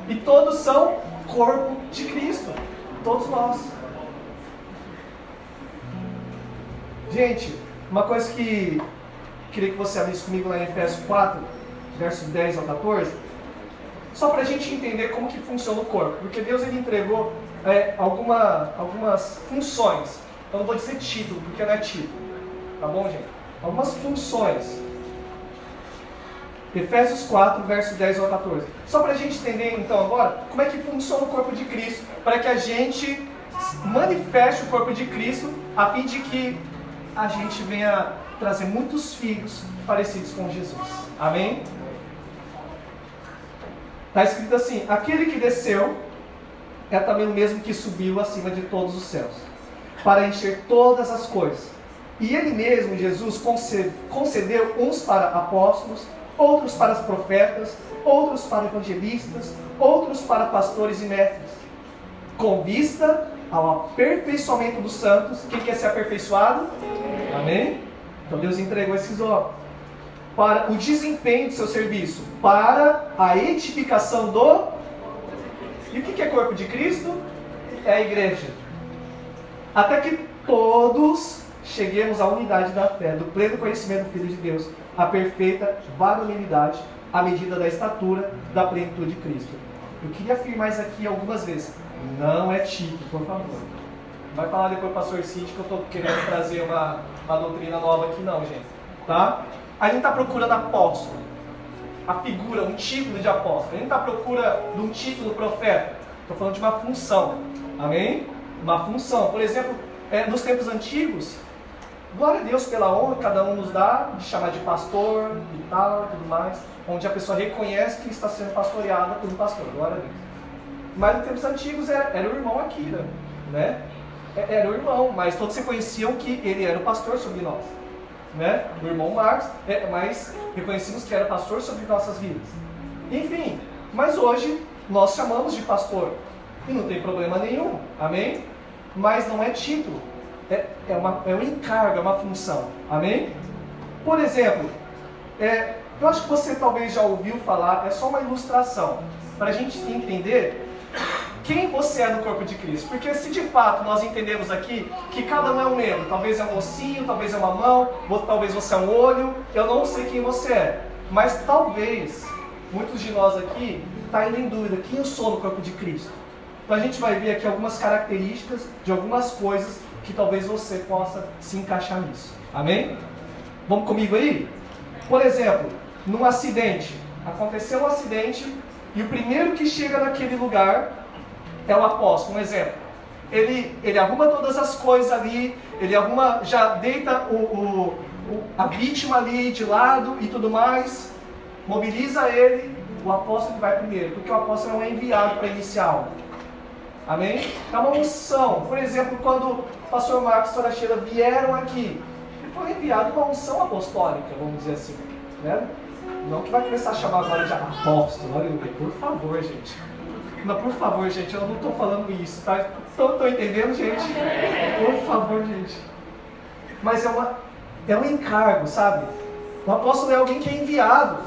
E todos são corpo de Cristo. Todos nós. Gente, uma coisa que queria que você abrisse comigo lá em Efésios 4, versos 10 ao 14. Só para a gente entender como que funciona o corpo. Porque Deus ele entregou algumas funções. Eu não vou dizer título, porque não é título. Tá bom, gente? Algumas funções. Efésios 4, verso 10 ao 14. Só para a gente entender, então, agora, como é que funciona o corpo de Cristo, para que a gente manifeste o corpo de Cristo, a fim de que a gente venha trazer muitos filhos parecidos com Jesus. Amém? Está escrito assim, aquele que desceu é também o mesmo que subiu acima de todos os céus, para encher todas as coisas. E ele mesmo, Jesus, concedeu uns para apóstolos, outros para os profetas, outros para evangelistas, outros para pastores e mestres, com vista ao aperfeiçoamento dos santos. Quem quer ser aperfeiçoado? Amém? Então Deus entregou esses homens para o desempenho do seu serviço, para a edificação do... E o que é corpo de Cristo? É a igreja. Até que todos cheguemos à unidade da fé, do pleno conhecimento do Filho de Deus, à perfeita varonilidade, à medida da estatura da plenitude de Cristo. Eu queria afirmar isso aqui algumas vezes. Não é Tito, por favor. Não vai falar depois, pastor Cid, que eu estou querendo trazer uma doutrina nova aqui não, gente. Tá? A gente está procurando apóstolo, a figura, um título de apóstolo. A gente está à procura de um título profeta. Estou falando de uma função. Amém? Uma função. Por exemplo, nos tempos antigos, glória a Deus pela honra que cada um nos dá, de chamar de pastor e tal, tudo mais, onde a pessoa reconhece que está sendo pastoreada por um pastor. Glória a Deus. Mas nos tempos antigos era o irmão Aquila, né? Era o irmão, mas todos reconheciam que ele era o pastor sobre nós. Né? O irmão Marcos, mas reconhecemos que era pastor sobre nossas vidas. Enfim, mas hoje nós chamamos de pastor e não tem problema nenhum, amém? Mas não é título, é um encargo, é uma função, amém? Por exemplo, eu acho que você talvez já ouviu falar, é só uma ilustração, para a gente entender quem você é no corpo de Cristo. Porque se de fato nós entendemos aqui que cada um é um membro, talvez é um ossinho, talvez é uma mão, talvez você é um olho, eu não sei quem você é, mas talvez muitos de nós aqui estão indo em dúvida, quem eu sou no corpo de Cristo? Então a gente vai ver aqui algumas características de algumas coisas que talvez você possa se encaixar nisso, amém? Vamos comigo aí? Por exemplo, num acidente, aconteceu um acidente e o primeiro que chega naquele lugar é o apóstolo. Um exemplo, ele arruma todas as coisas ali, ele arruma, já deita a vítima ali de lado e tudo mais, mobiliza ele, o apóstolo vai primeiro, porque o apóstolo é um enviado para iniciar algo. Amém? É uma unção. Por exemplo, quando o pastor Marcos e a pastora Sheila vieram aqui, ele foi enviado uma unção apostólica, vamos dizer assim, né? Não que vai começar a chamar agora de apóstolo, olha, por favor, gente. Não, por favor, gente, eu não estou falando isso, tá? Estou entendendo, gente? Por favor, gente. Mas é um encargo, sabe? O apóstolo é alguém que é enviado.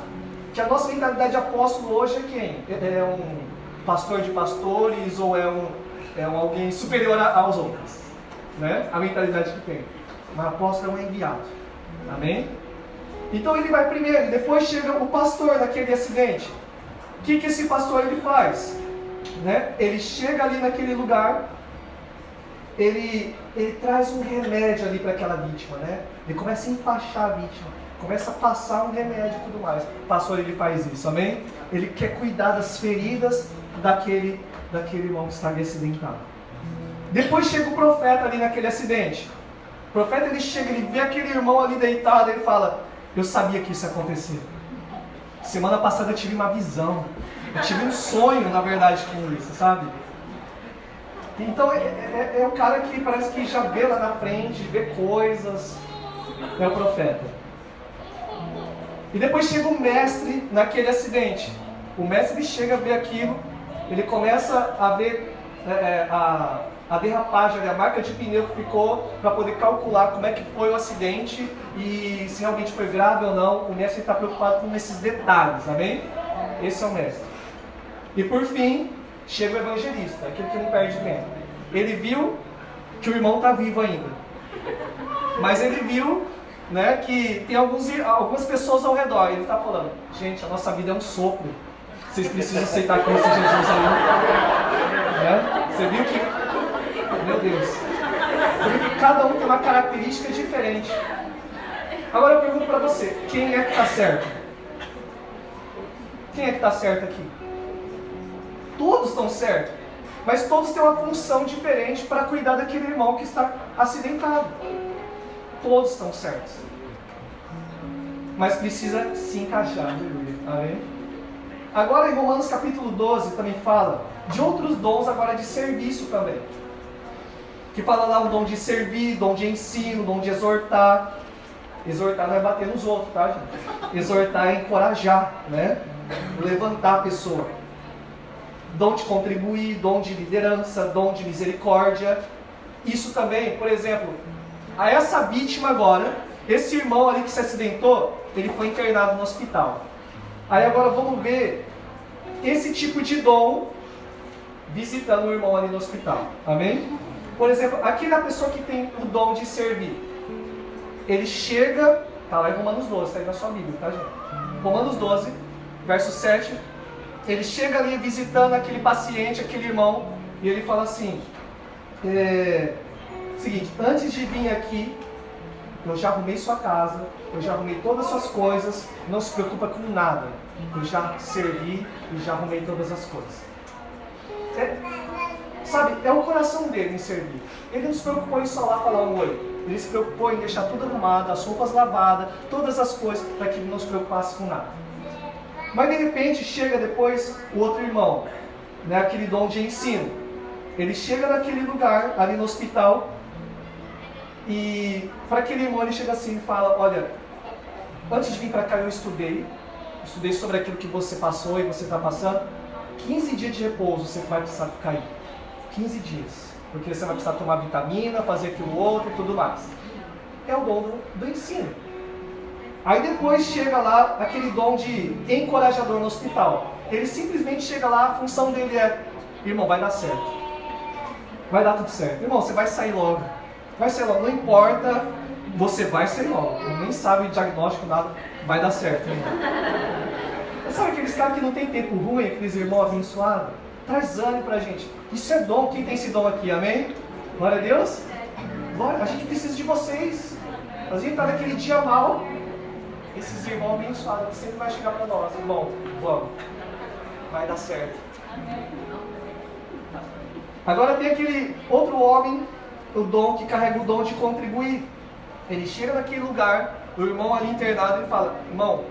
Que a nossa mentalidade de apóstolo hoje é quem? É um pastor de pastores ou é um alguém superior aos outros, né? A mentalidade que tem. Mas o apóstolo é um enviado. Amém? Então ele vai primeiro, e depois chega o pastor naquele acidente. O que esse pastor ele faz? Né? Ele chega ali naquele lugar, ele traz um remédio ali para aquela vítima, né? Ele começa a enfaixar a vítima, começa a passar um remédio e tudo mais. O pastor ele faz isso, amém? Ele quer cuidar das feridas daquele irmão que está ali acidentado. Depois chega o profeta ali naquele acidente. O profeta ele chega, ele vê aquele irmão ali deitado, ele fala: eu sabia que isso ia acontecer. Semana passada eu tive uma visão. Eu tive um sonho, na verdade, com isso, sabe? Então é o cara que parece que já vê lá na frente, vê coisas. É o profeta. E depois chega o mestre naquele acidente. O mestre ele chega a ver aquilo, ele começa a ver a derrapagem, a marca de pneu que ficou, para poder calcular como é que foi o acidente e se realmente foi grave ou não. O mestre está preocupado com esses detalhes, amém? Esse é o mestre. E por fim, chega o evangelista, aquele que não perde tempo. Ele viu que o irmão está vivo ainda. Mas ele viu, né, que tem algumas pessoas ao redor. Ele está falando: gente, a nossa vida é um sopro. Vocês precisam aceitar Cristo Jesus aí. Né? Você viu que... Meu Deus. Você viu que cada um tem uma característica diferente. Agora eu pergunto para você, quem é que está certo? Quem é que está certo aqui? Todos estão certos, mas todos têm uma função diferente para cuidar daquele irmão que está acidentado. Todos estão certos, mas precisa se encaixar. Amém? Agora em Romanos capítulo 12 também fala de outros dons agora de serviço também. Que fala lá um dom de servir, dom de ensino, dom de exortar. Exortar não é bater nos outros, tá, gente? Exortar é encorajar, né? Levantar a pessoa. Dom de contribuir, dom de liderança, dom de misericórdia. Isso também, por exemplo, a essa vítima agora, esse irmão ali que se acidentou, ele foi internado no hospital. Aí agora vamos ver esse tipo de dom visitando o irmão ali no hospital. Amém? Por exemplo, aquela pessoa que tem o dom de servir. Ele chega, tá lá em Romanos 12, tá aí na sua Bíblia, tá, gente? Romanos 12, verso 7. Ele chega ali visitando aquele paciente, aquele irmão, e ele fala assim, seguinte, antes de vir aqui, eu já arrumei sua casa, eu já arrumei todas as suas coisas, não se preocupa com nada. Eu já servi e já arrumei todas as coisas. Sabe, é o coração dele em servir. Ele não se preocupou em só lá falar um oi. Ele se preocupou em deixar tudo arrumado, as roupas lavadas, todas as coisas, para que ele não se preocupasse com nada. Mas de repente chega depois o outro irmão, né, aquele dom de ensino. Ele chega naquele lugar, ali no hospital, e para aquele irmão ele chega assim e fala, olha, antes de vir para cá eu estudei sobre aquilo que você passou e você está passando, 15 dias de repouso você vai precisar ficar aí. 15 dias. Porque você vai precisar tomar vitamina, fazer aquilo outro e tudo mais. É o dom do ensino. Aí depois chega lá aquele dom de encorajador no hospital. Ele simplesmente chega lá, a função dele é, irmão, vai dar certo. Vai dar tudo certo. Irmão, você vai sair logo. Vai sair logo. Não importa, você vai sair logo. Ele nem sabe diagnóstico, nada. Vai dar certo, irmão. Sabe aqueles caras que não tem tempo ruim, aqueles irmãos abençoados? Traz ânimo pra gente. Isso é dom. Quem tem esse dom aqui, amém? Glória a Deus. Glória. A gente precisa de vocês. A gente está naquele dia mal. Esses irmãos abençoados, que sempre vai chegar para nós. Irmão, vamos. Vai dar certo. Agora tem aquele outro homem, o dom que carrega o dom de contribuir. Ele chega naquele lugar, o irmão ali internado, ele fala, irmão,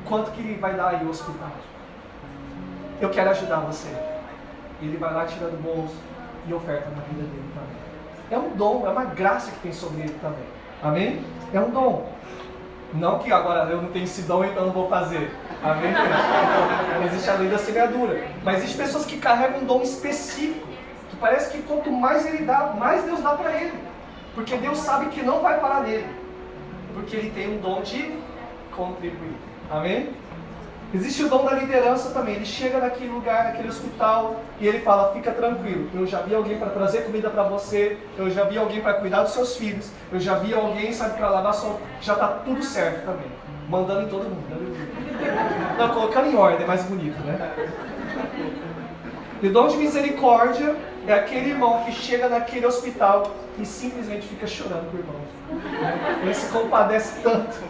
quanto que vai dar aí o hospital? Eu quero ajudar você. Ele vai lá, tira do bolso e oferta na vida dele também. É um dom, é uma graça que tem sobre ele também. Amém? É um dom. Não que agora eu não tenho esse dom, então não vou fazer. Amém? Não existe a lei da semeadura. Mas existem pessoas que carregam um dom específico, que parece que quanto mais ele dá, mais Deus dá para ele. Porque Deus sabe que não vai parar nele. Porque ele tem um dom de contribuir. Amém? Existe o dom da liderança também. Ele chega naquele lugar, naquele hospital, e ele fala, fica tranquilo, eu já vi alguém para trazer comida para você, eu já vi alguém para cuidar dos seus filhos, eu já vi alguém, sabe, para lavar sua... Já está tudo certo também. Mandando em todo mundo. Não, colocando em ordem, é mais bonito, né? E o dom de misericórdia é aquele irmão que chega naquele hospital e simplesmente fica chorando por irmão. Ele se compadece tanto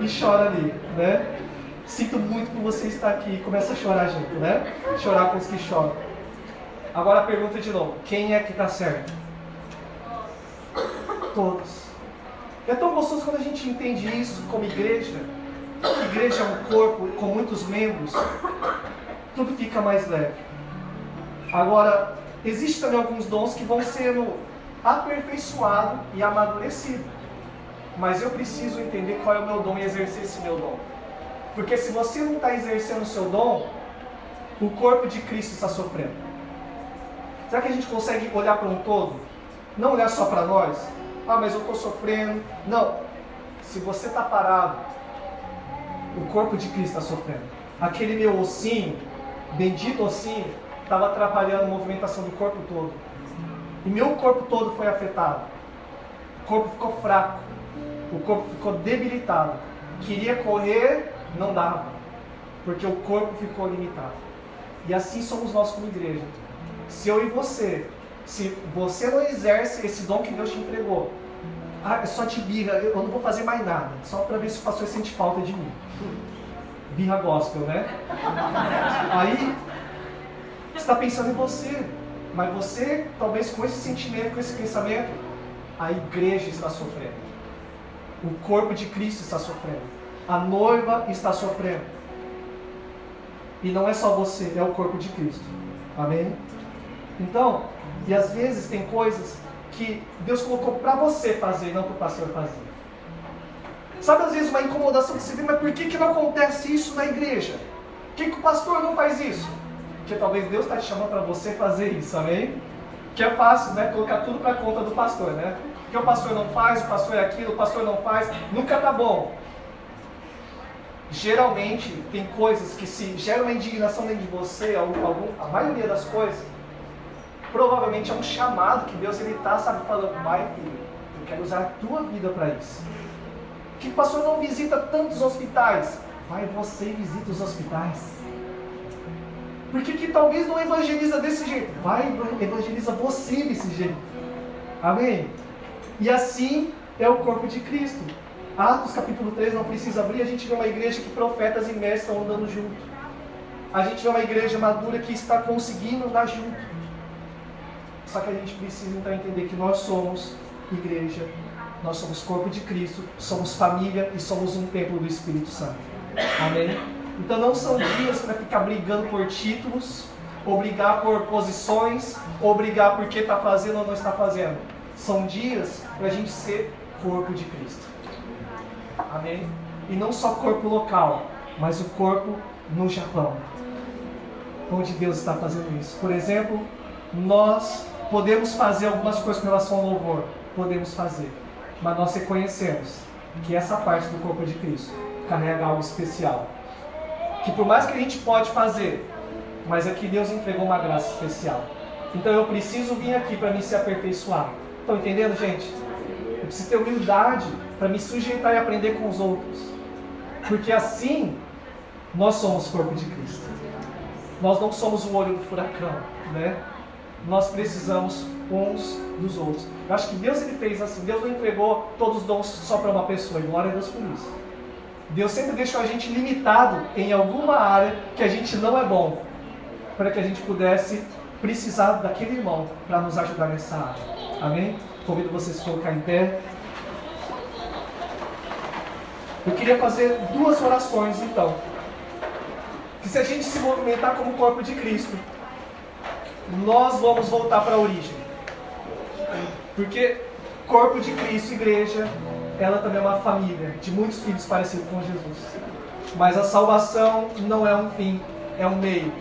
e chora ali, né? Sinto muito por você estar aqui e começa a chorar junto, né? Chorar com os que choram. Agora a pergunta de novo, quem é que está certo? Todos. É tão gostoso quando a gente entende isso como igreja. A igreja é um corpo com muitos membros. Tudo fica mais leve. Agora, existem também alguns dons que vão sendo aperfeiçoados e amadurecidos. Mas eu preciso entender qual é o meu dom e exercer esse meu dom. Porque se você não está exercendo o seu dom, o corpo de Cristo está sofrendo. Será que a gente consegue olhar para um todo? Não olhar só para nós? Ah, mas eu estou sofrendo. Não. Se você está parado, o corpo de Cristo está sofrendo. Aquele meu ossinho, bendito ossinho, estava atrapalhando a movimentação do corpo todo. E meu corpo todo foi afetado. O corpo ficou fraco. O corpo ficou debilitado. Queria correr, não dava. Porque o corpo ficou limitado. E assim somos nós como igreja. Se eu e você, se você não exerce esse dom que Deus te entregou, é só te birra, eu não vou fazer mais nada. Só para ver se o pastor sente falta de mim. Birra gospel, né? Aí, você está pensando em você. Mas você, talvez com esse sentimento, com esse pensamento, a igreja está sofrendo. O corpo de Cristo está sofrendo. A noiva está sofrendo. E não é só você, é o corpo de Cristo. Amém? Então, e às vezes tem coisas que Deus colocou para você fazer, não para o pastor fazer. Sabe, às vezes uma incomodação que você vê, mas por que não acontece isso na igreja? Por que o pastor não faz isso? Porque talvez Deus está te chamando para você fazer isso, amém? Que é fácil, né? Colocar tudo para conta do pastor, né? Porque o pastor não faz, o pastor é aquilo, o pastor não faz, nunca tá bom. Geralmente, tem coisas que se geram uma indignação dentro de você, a maioria das coisas, provavelmente é um chamado que Deus ele está, sabe, falando, vai filho, eu quero usar a tua vida para isso. Que o pastor não visita tantos hospitais? Vai você e visita os hospitais. Por que talvez não evangeliza desse jeito? Vai e evangeliza você desse jeito. Amém? E assim é o corpo de Cristo. Atos capítulo 3, não precisa abrir, a gente vê uma igreja que profetas e mestres estão andando junto. A gente vê uma igreja madura que está conseguindo andar junto. Só que a gente precisa então entender que nós somos igreja, nós somos corpo de Cristo, somos família e somos um templo do Espírito Santo. Amém? Então não são dias para ficar brigando por títulos, ou brigar por posições, ou brigar por que está fazendo ou não está fazendo. São dias para a gente ser corpo de Cristo. Amém? E não só corpo local, mas o corpo no Japão, onde Deus está fazendo isso. Por exemplo, nós podemos fazer algumas coisas com relação ao louvor, podemos fazer, mas nós reconhecemos que essa parte do corpo de Cristo carrega algo especial, que por mais que a gente pode fazer, mas é que Deus entregou uma graça especial. Então eu preciso vir aqui para me se aperfeiçoar. Estão entendendo, gente? Eu preciso ter humildade para me sujeitar e aprender com os outros, porque assim nós somos corpo de Cristo. Nós não somos o olho do furacão, né? Nós precisamos uns dos outros. Eu acho que Deus ele fez assim. Deus não entregou todos os dons só para uma pessoa, e glória a Deus por isso. Deus sempre deixou a gente limitado em alguma área que a gente não é bom, para que a gente pudesse precisar daquele irmão para nos ajudar nessa área. Amém? Convido vocês a colocar em pé. Eu queria fazer 2 orações então. Que se a gente se movimentar como corpo de Cristo, nós vamos voltar para a origem. Porque corpo de Cristo, igreja, ela também é uma família de muitos filhos parecidos com Jesus. Mas a salvação não é um fim, é um meio.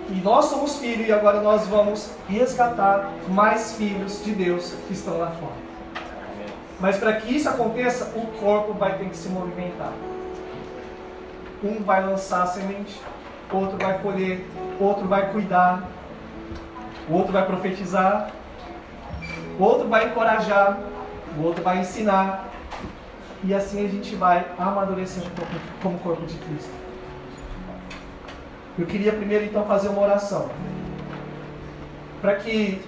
E nós somos filhos e agora nós vamos resgatar mais filhos de Deus que estão lá fora. Mas para que isso aconteça, o corpo vai ter que se movimentar. Um vai lançar a semente, outro vai colher, outro vai cuidar, o outro vai profetizar, o outro vai encorajar, o outro vai ensinar. E assim a gente vai amadurecendo como corpo de Cristo. Eu queria primeiro então fazer uma oração. Para que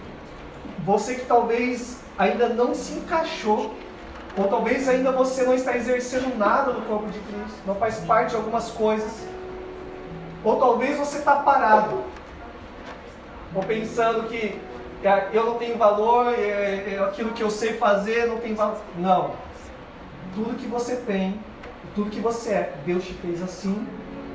você que talvez ainda não se encaixou, ou talvez ainda você não está exercendo nada no corpo de Cristo, não faz parte de algumas coisas, ou talvez você está parado, ou pensando que eu não tenho valor, aquilo que eu sei fazer não tem valor. Não. Tudo que você tem, tudo que você é, Deus te fez assim,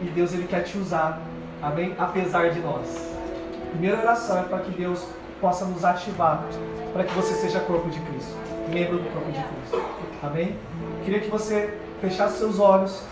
e Deus ele quer te usar, amém? Apesar de nós. A primeira oração é para que Deus possa nos ativar, para que você seja corpo de Cristo, membro do corpo de Cristo, amém? Queria que você fechasse seus olhos